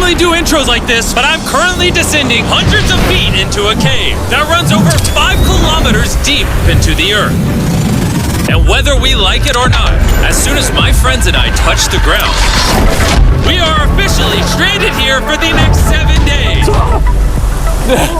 normally do intros like this, but I'm currently descending hundreds of feet into a cave that runs over 5 kilometers deep into the earth. And whether we like it or not, as soon as my friends and I touch the ground, we are officially stranded here for the next 7 days.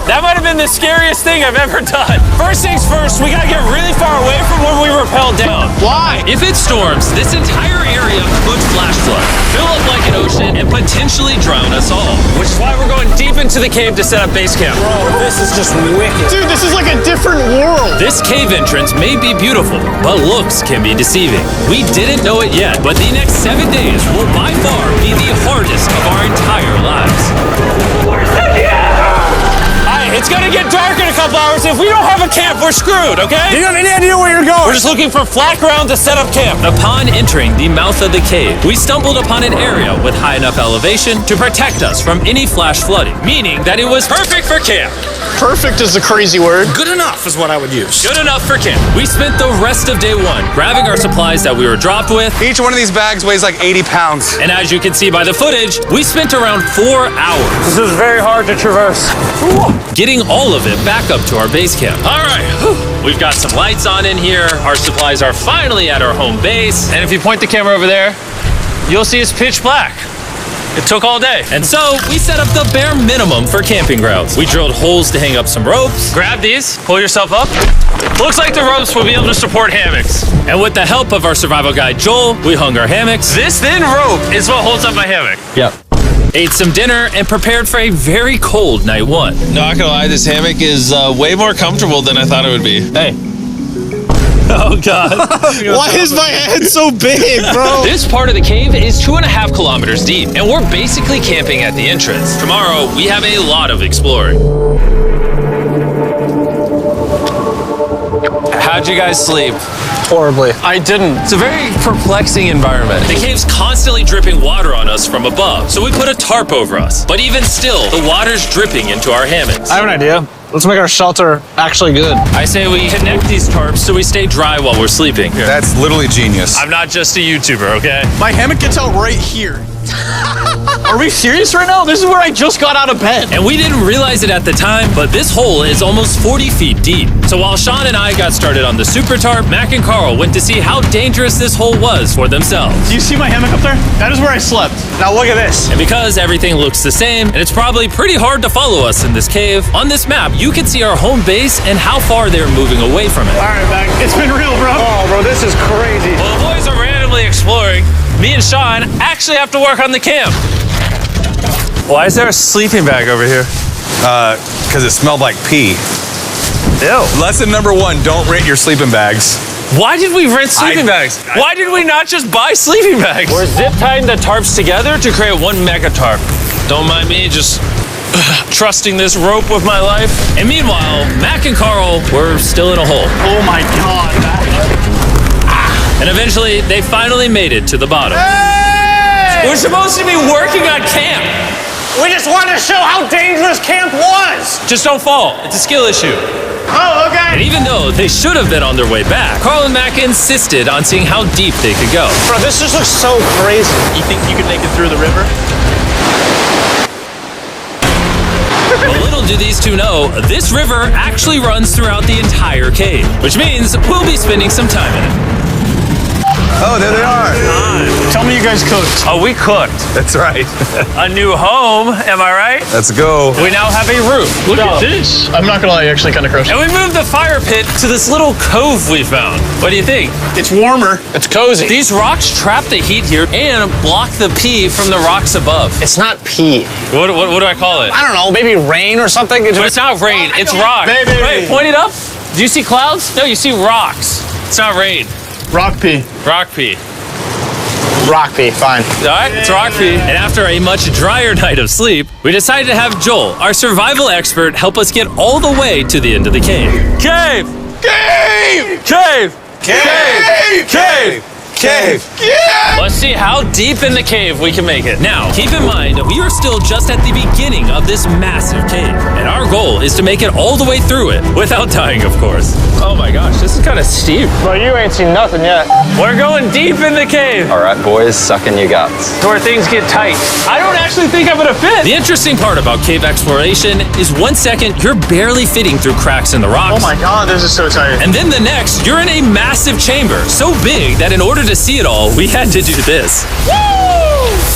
That might have been the scariest thing I've ever done. First things first, we gotta get really far away from where we rappelled down. Why? If it storms, this entire area could flash flood, fill up like an ocean, and potentially drown us all. Which is why we're going deep into the cave to set up base camp. Bro, this is just wicked. Dude, this is like a different world. This cave entrance may be beautiful, but looks can be deceiving. We didn't know it yet, but the next 7 days will by far be the hardest of our entire lives. Where's the camp? It's gonna get dark in a couple hours. If we don't have a camp, we're screwed, okay? Do you have any idea where you're going? We're just looking for flat ground to set up camp. Upon entering the mouth of the cave, we stumbled upon an area with high enough elevation to protect us from any flash flooding, meaning that it was perfect for camp. Perfect is the crazy word. Good enough is what I would use. Good enough for camp. We spent the rest of day one grabbing our supplies that we were dropped with. Each one of these bags weighs like 80 pounds. And as you can see by the footage, we spent around 4 hours. This is very hard to traverse. Getting all of it back up to our base camp. All right, we've got some lights on in here. Our supplies are finally at our home base. And if you point the camera over there, you'll see it's pitch black. It took all day. And so we set up the bare minimum for camping grounds. We drilled holes to hang up some ropes. Grab these, pull yourself up. Looks like the ropes will be able to support hammocks. And with the help of our survival guide, Joel, we hung our hammocks. This thin rope is what holds up my hammock. Yep. Ate some dinner and prepared for a very cold night one. Not gonna lie, this hammock is way more comfortable than I thought it would be. Hey. Oh, God. Why is my head so big, bro? This part of the cave is 2.5 kilometers deep, and we're basically camping at the entrance. Tomorrow, we have a lot of exploring. How'd you guys sleep? Horribly. I didn't. It's a very perplexing environment. The cave's constantly dripping water on us from above, so we put a tarp over us. But even still, the water's dripping into our hammocks. I have an idea. Let's make our shelter actually good. I say we connect these tarps so we stay dry while we're sleeping. Here. That's literally genius. I'm not just a YouTuber, okay? My hammock gets out right here. Are we serious right now? This is where I just got out of bed. And we didn't realize it at the time, but this hole is almost 40 feet deep. So while Sean and I got started on the super tarp, Mac and Carl went to see how dangerous this hole was for themselves. Do you see my hammock up there? That is where I slept. Now look at this. And because everything looks the same, and it's probably pretty hard to follow us in this cave, on this map, you can see our home base and how far they're moving away from it. All right, Mac. It's been real, bro. Oh, bro, this is crazy. While the boys are randomly exploring, me and Sean actually have to work on the camp. Why is there a sleeping bag over here? Because it smelled like pee. Ew. Lesson number 1, don't rent your sleeping bags. Why did we rent sleeping bags? Why did we not just buy sleeping bags? We're zip tying the tarps together to create one mega tarp. Don't mind me just trusting this rope with my life. And meanwhile, Mac and Carl were still in a hole. Oh my God, Mac. And eventually, they finally made it to the bottom. Hey! We're supposed to be working on camp. We just wanted to show how dangerous camp was. Just don't fall. It's a skill issue. Oh, okay. And even though they should have been on their way back, Carl and Mac insisted on seeing how deep they could go. Bro, this just looks so crazy. You think you could make it through the river? Well, little do these two know, this river actually runs throughout the entire cave, which means we'll be spending some time in it. Oh, there they are. Tell me you guys cooked. Oh, we cooked. That's right. A new home, am I right? Let's go. We now have a roof. Look at this. I'm not gonna lie, actually kind of gross. And we moved the fire pit to this little cove we found. What do you think? It's warmer. It's cozy. These rocks trap the heat here and block the pee from the rocks above. It's not pee. What do I call it? I don't know, maybe rain or something. But it's not rain, it's rock. Baby. Wait, point it up. Do you see clouds? No, you see rocks. It's not rain. Rock pee. Rock pee. Rock pee, fine. All right, it's rock pee. And after a much drier night of sleep, we decided to have Joel, our survival expert, help us get all the way to the end of the cave. Cave! Cave! Cave! Cave! Cave! Cave! Let's see how deep in the cave we can make it. Now, keep in mind, we are still just at the beginning of this massive cave, and our goal is to make it all the way through it, without dying, of course. Oh my gosh, this is kind of steep. Well, you ain't seen nothing yet. We're going deep in the cave. All right, boys, suck in your guts. To where things get tight. I don't actually think I'm gonna fit. The interesting part about cave exploration is 1 second, you're barely fitting through cracks in the rocks. Oh my God, this is so tight. And then the next, you're in a massive chamber, so big that in order to see it all, we had to do this. Woo!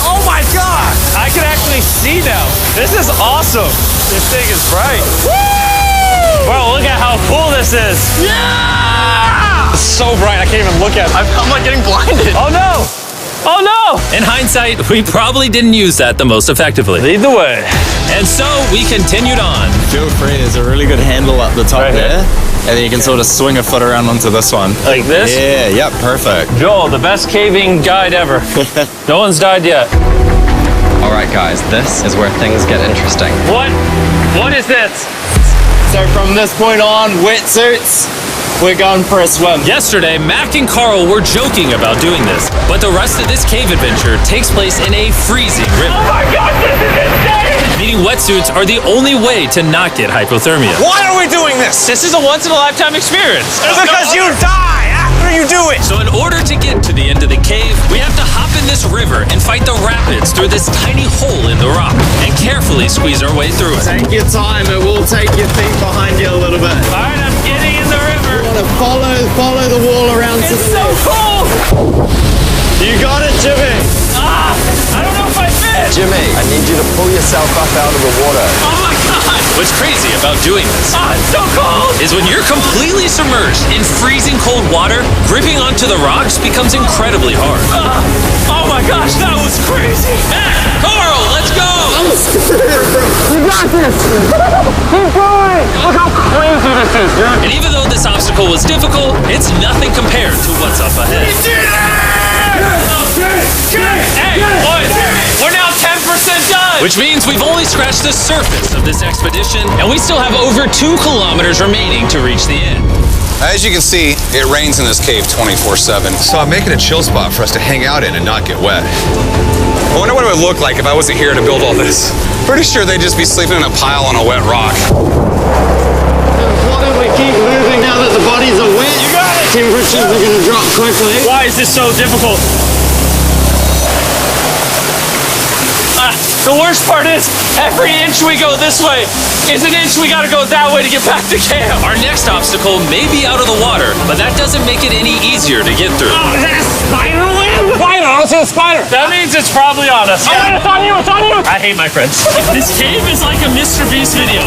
Oh my God! I can actually see now. This is awesome. This thing is bright. Woo! Bro, look at how cool this is. Yeah! It's so bright, I can't even look at it. I'm like getting blinded. Oh no! Oh no! In hindsight, we probably didn't use that the most effectively. Lead the way. And so we continued on. Feel free, there's a really good handle up the top Right there. And then you can sort of swing a foot around onto this one. Like this? Yeah, yep, perfect. Joel, the best caving guide ever. No one's died yet. All right, guys, this is where things get interesting. What? What is this? So from this point on, wetsuits, we're going for a swim. Yesterday, Mac and Carl were joking about doing this, but the rest of this cave adventure takes place in a freezing river. Oh my God, this is insane! Needing wetsuits are the only way to not get hypothermia. Why are we doing this? This is a once-in-a-lifetime experience. Because you die after you do it! So in order to get to the end of the cave, we have to hop in this river and fight the rapids through this tiny hole in the rock and carefully squeeze our way through it. Take your time, it will take your feet behind you a little bit. All right, I'm getting in the river. You want to follow the wall around to It's the so left. cool. You got it, Jimmy. Ah, I don't know if I fit. Jimmy, I need you to pull yourself up out of the water. Oh my God. What's crazy about doing this Ah, it's so cold. is when you're completely submerged in freezing cold water, gripping onto the rocks becomes incredibly hard. Oh my gosh, that was crazy. Mac, Carl, let's go! Keep going. Look how crazy this is, dude. And even though this obstacle was difficult, it's nothing compared to what's up ahead. Hey, boys, we're now 10% done. Which means we've only scratched the surface of this expedition, and we still have over 2 kilometers remaining to reach the end. As you can see, it rains in this cave 24/7. So I'm making a chill spot for us to hang out in and not get wet. I wonder what it would look like if I wasn't here to build all this. Pretty sure they'd just be sleeping in a pile on a wet rock. Why don't we keep moving now that the bodies are wet? You got it. Temperatures are going to drop quickly. Why is this so difficult? The worst part is, every inch we go this way is an inch we gotta go that way to get back to camp. Our next obstacle may be out of the water, but that doesn't make it any easier to get through. Oh, is that a spider web? Spider, I don't see a spider. That means it's probably on us. Yeah. It's on you, it's on you. I hate my friends. This cave is like a Mr. Beast video.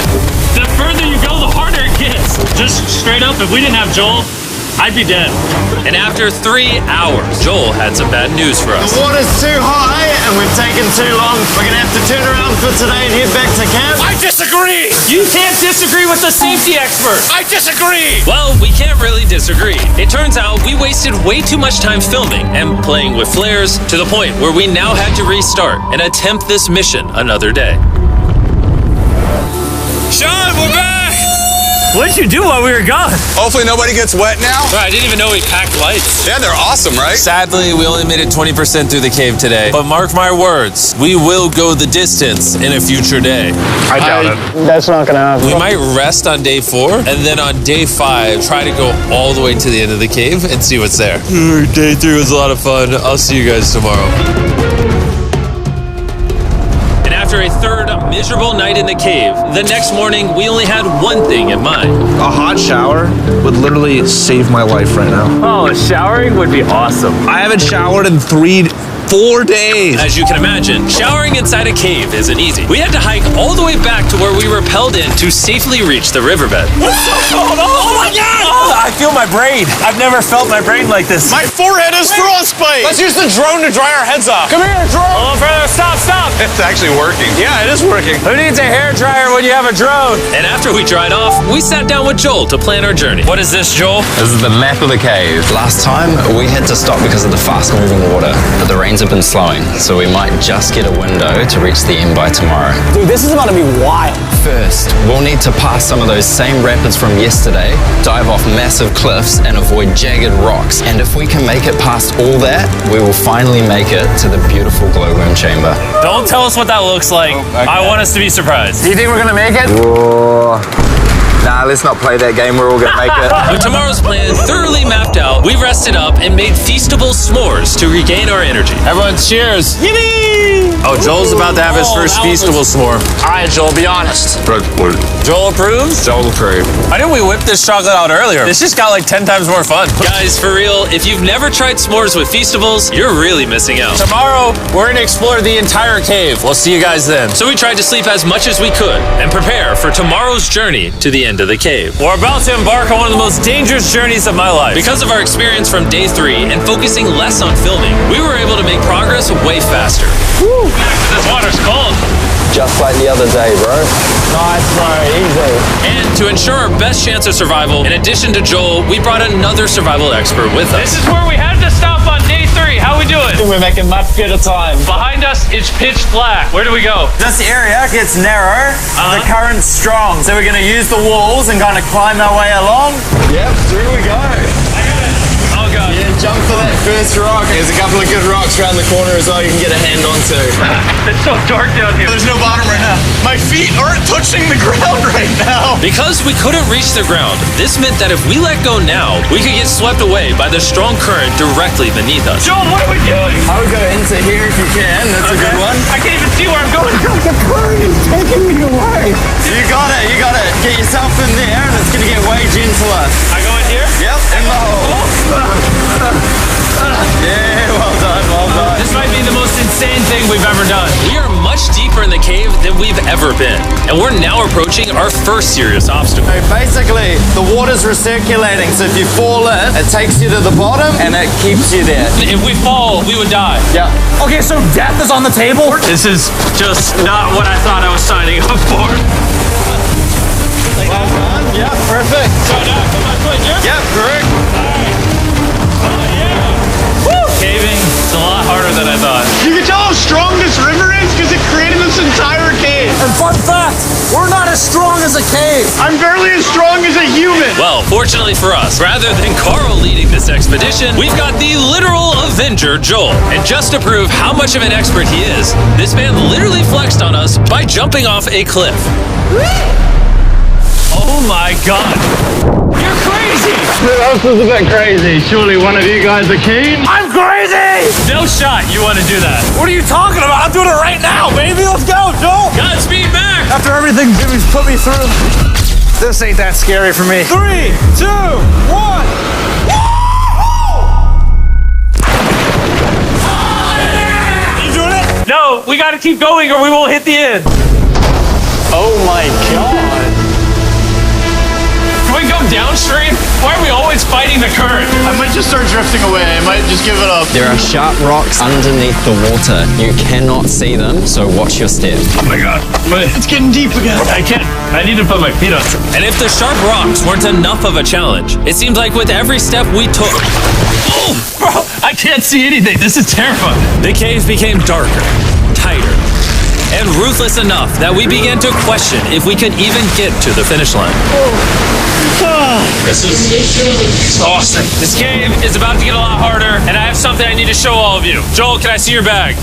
The further you go, the harder it gets. Just straight up, if we didn't have Joel, I'd be dead. And after 3 hours, Joel had some bad news for us. The water's too high and we've taken too long. We're going to have to turn around for today and head back to camp. I disagree! You can't disagree with the safety expert. I disagree! Well, we can't really disagree. It turns out we wasted way too much time filming and playing with flares to the point where we now had to restart and attempt this mission another day. Sean, we're back! What did you do while we were gone? Hopefully nobody gets wet now. I didn't even know we packed lights. Yeah, they're awesome, right? Sadly, we only made it 20% through the cave today. But mark my words, we will go the distance in a future day. I doubt it. That's not going to happen. We might rest on day 4, and then on day 5, try to go all the way to the end of the cave and see what's there. Day 3 was a lot of fun. I'll see you guys tomorrow. And after a third miserable night in the cave, the next morning we only had one thing in mind. A hot shower would literally save my life right now. Oh, showering would be awesome. I haven't showered in 4 days. As you can imagine, showering inside a cave isn't easy. We had to hike all the way back to where we rappelled in to safely reach the riverbed. Oh my God! Oh, I feel my brain. I've never felt my brain like this. My forehead is frostbite! Let's use the drone to dry our heads off. Come here, drone. A little further. Stop, stop. It's actually working. Yeah, it is working. Who needs a hair dryer when you have a drone? And after we dried off, we sat down with Joel to plan our journey. What is this, Joel? This is the map of the cave. Last time, we had to stop because of the fast-moving water, but the rains have been slowing, so we might just get a window to reach the end by tomorrow. Dude, this is about to be wild. First, we'll need to pass some of those same rapids from yesterday, dive off massive cliffs, and avoid jagged rocks. And if we can make it past all that, we will finally make it to the beautiful glowworm chamber. Don't tell us what that looks like. I want us to be surprised. Do you think we're gonna make it? Whoa. Nah, let's not play that game. We're all gonna make it. With tomorrow's plan thoroughly mapped out, we rested up and made feastable s'mores to regain our energy. Everyone, cheers. Yippee! Oh, Joel's about to have his first feastable s'more. All right, Joel, be honest. Joel approves? Joel approved. Why didn't we whip this chocolate out earlier? This just got like 10 times more fun. Guys, for real, if you've never tried s'mores with feastables, you're really missing out. Tomorrow, we're gonna explore the entire cave. We'll see you guys then. So we tried to sleep as much as we could and prepare for tomorrow's journey to the end of the cave. We're about to embark on one of the most dangerous journeys of my life. Because of our experience from day 3 and focusing less on filming, we were able to make progress way faster. Woo! This water's cold. Just like the other day, bro. Nice, bro. Easy. And to ensure our best chance of survival, in addition to Joel, we brought another survival expert with us. This is where we had to stop on day 3. How we doing? We're making much better time. Behind us, it's pitch black. Where do we go? This area gets narrow, the current's strong, so we're going to use the walls and kind of climb our way along. Yep, through we go. Oh, God. Yeah, jump for that first rock. There's a couple of good rocks around the corner as well you can get a hand onto. It's so dark down here. There's no bottom right now. My feet aren't touching the ground right now. Because we couldn't reach the ground, this meant that if we let go now, we could get swept away by the strong current directly beneath us. Joel, what are we doing? I would go into here if you can. That's a good one. I can't even see where I'm going. The current is taking me away. You got it. You got it. Get yourself in there and it's going to get way gentler. I go in here? Yep, in the hole. Yeah, well done, well done. This might be the most insane thing we've ever done. We are much deeper in the cave than we've ever been, and we're now approaching our first serious obstacle. So basically, the water's recirculating, so if you fall in, it takes you to the bottom and it keeps you there. If we fall, we would die. Yeah. Okay, so death is on the table? This is just not what I thought I was signing up for. Well done. Yeah, perfect. So now I put my foot here? Yep, correct. Caving is a lot harder than I thought. You can tell how strong this river is because it created this entire cave. And fun fact, we're not as strong as a cave. I'm barely as strong as a human. Well, fortunately for us, rather than Carl leading this expedition, we've got the literal Avenger, Joel. And just to prove how much of an expert he is, this man literally flexed on us by jumping off a cliff. Oh my God. You're crazy. This is a bit crazy. Surely one of you guys are keen? I'm crazy. No shot you want to do that. What are you talking about? I'm doing it right now, baby. Let's go, Joel. Godspeed, Mac! After everything Jimmy's put me through, this ain't that scary for me. 3, 2, 1. You doing it? No, we gotta keep going or we won't hit the end. Oh my God. Can we go downstream? Why are we always fighting the current? I might just start drifting away. I might just give it up. There are sharp rocks underneath the water. You cannot see them, so watch your step. Oh my God. It's getting deep again. I can't. I need to put my feet on. And if the sharp rocks weren't enough of a challenge, it seems like with every step we took... Oh, bro, I can't see anything. This is terrifying. The cave became darker, tighter, and ruthless enough that we began to question if we could even get to the finish line. This is exhausting. This cave is about to get a lot harder, and I have something I need to show all of you. Joel, can I see your bag?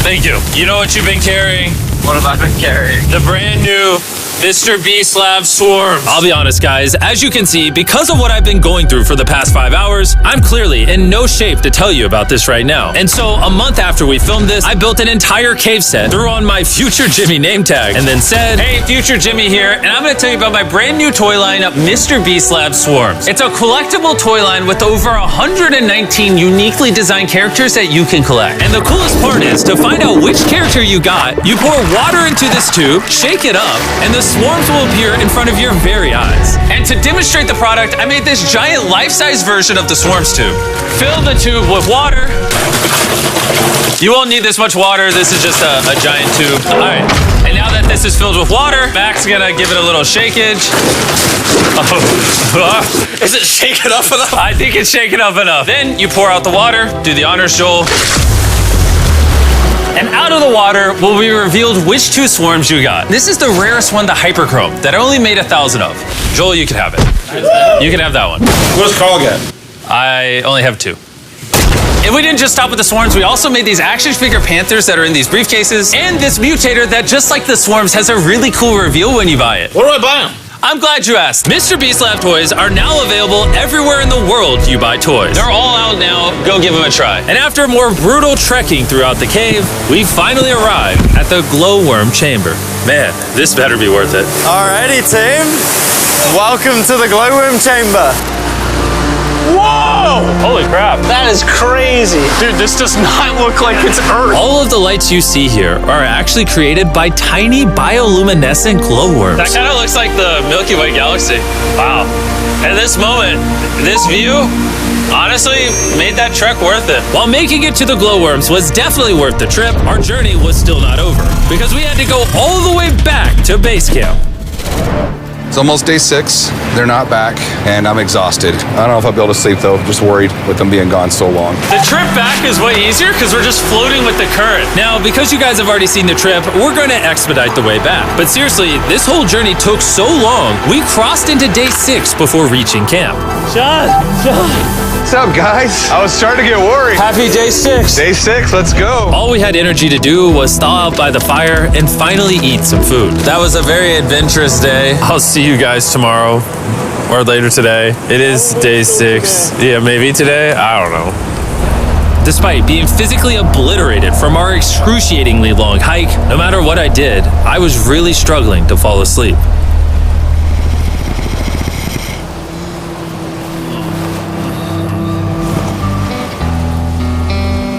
Thank you. You know what you've been carrying? What have I been carrying? The brand new Mr. Beast Lab Swarms. I'll be honest, guys, as you can see, because of what I've been going through for the past 5 hours, I'm clearly in no shape to tell you about this right now. And so, a month after we filmed this, I built an entire cave set, threw on my Future Jimmy name tag, and then said, hey, Future Jimmy here, and I'm gonna tell you about my brand new toy line, Mr. Beast Lab Swarms. It's a collectible toy line with over 119 uniquely designed characters that you can collect. And the coolest part is, to find out which character you got, you pour water into this tube, shake it up, and the swarms will appear in front of your very eyes. And to demonstrate the product, I made this giant life-size version of the swarms tube. Fill the tube with water. You won't need this much water. This is just a giant tube. All right. And now that this is filled with water, Mac's gonna give it a little shakeage. Oh. Is it shaken up enough? I think it's shaken up enough. Then you pour out the water. Do the honors, Joel. And out of the water will be revealed which 2 swarms you got. This is the rarest one, the hyperchrome, that I only made 1,000 of. Joel, you can have it. You can have that one. What does Carl get? I only have 2. And we didn't just stop with the swarms, we also made these action figure panthers that are in these briefcases, and this mutator that, just like the swarms, has a really cool reveal when you buy it. Where do I buy them? I'm glad you asked. Mr. Beast Lab toys are now available everywhere in the world you buy toys. They're all out now. Go give them a try. And after more brutal trekking throughout the cave, we finally arrived at the glowworm chamber. Man, this better be worth it. Alrighty, team. Welcome to the glowworm chamber. Whoa! Holy crap. That is crazy. Dude, this does not look like it's Earth. All of the lights you see here are actually created by tiny bioluminescent glowworms. That kind of looks like the Milky Way galaxy. Wow. At this moment, this view honestly made that trek worth it. While making it to the glowworms was definitely worth the trip, our journey was still not over because we had to go all the way back to base camp. It's almost day 6. They're not back, and I'm exhausted. I don't know if I'll be able to sleep, though. I'm just worried with them being gone so long. The trip back is way easier because we're just floating with the current. Now, because you guys have already seen the trip, we're going to expedite the way back. But seriously, this whole journey took so long, we crossed into day 6 before reaching camp. John. What's up, guys? I was starting to get worried. Happy day 6. Day 6, let's go. All we had energy to do was thaw out by the fire and finally eat some food. That was a very adventurous day. I'll see you guys tomorrow or later today. It is day 6. Yeah, maybe today. I don't know. Despite being physically obliterated from our excruciatingly long hike, no matter what I did, I was really struggling to fall asleep.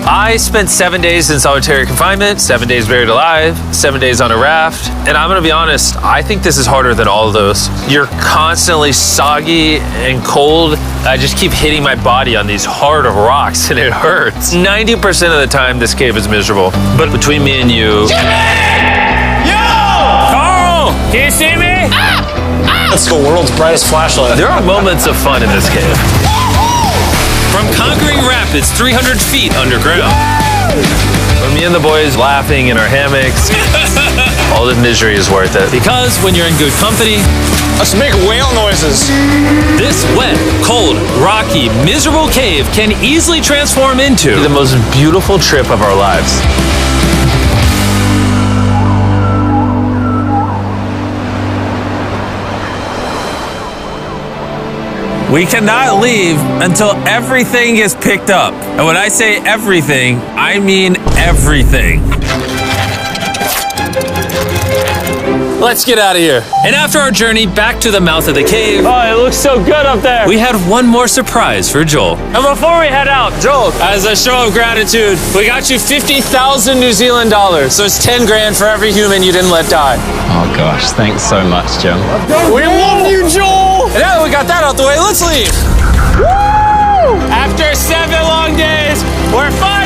I spent 7 days in solitary confinement, 7 days buried alive, 7 days on a raft, and I'm gonna be honest, I think this is harder than all of those. You're constantly soggy and cold. I just keep hitting my body on these hard rocks and it hurts. 90% of the time, this cave is miserable. But between me and you... Jimmy! Yo! Carl! Can you see me? That's the world's brightest flashlight. There are moments of fun in this cave. From conquering rapids 300 feet underground. From me and the boys laughing in our hammocks. All the misery is worth it. Because when you're in good company, Let's make whale noises. this wet, cold, rocky, miserable cave can easily transform into the most beautiful trip of our lives. We cannot leave until everything is picked up. And when I say everything, I mean everything. Let's get out of here. And after our journey back to the mouth of the cave, Oh, it looks so good up there. we had one more surprise for Joel. And before we head out, Joel, as a show of gratitude, we got you 50,000 New Zealand dollars. So it's 10 grand for every human you didn't let die. Oh gosh, thanks so much, Jim. We love you, Joel. And now that we got that out the way, let's leave. Woo! After 7 long days, we're finally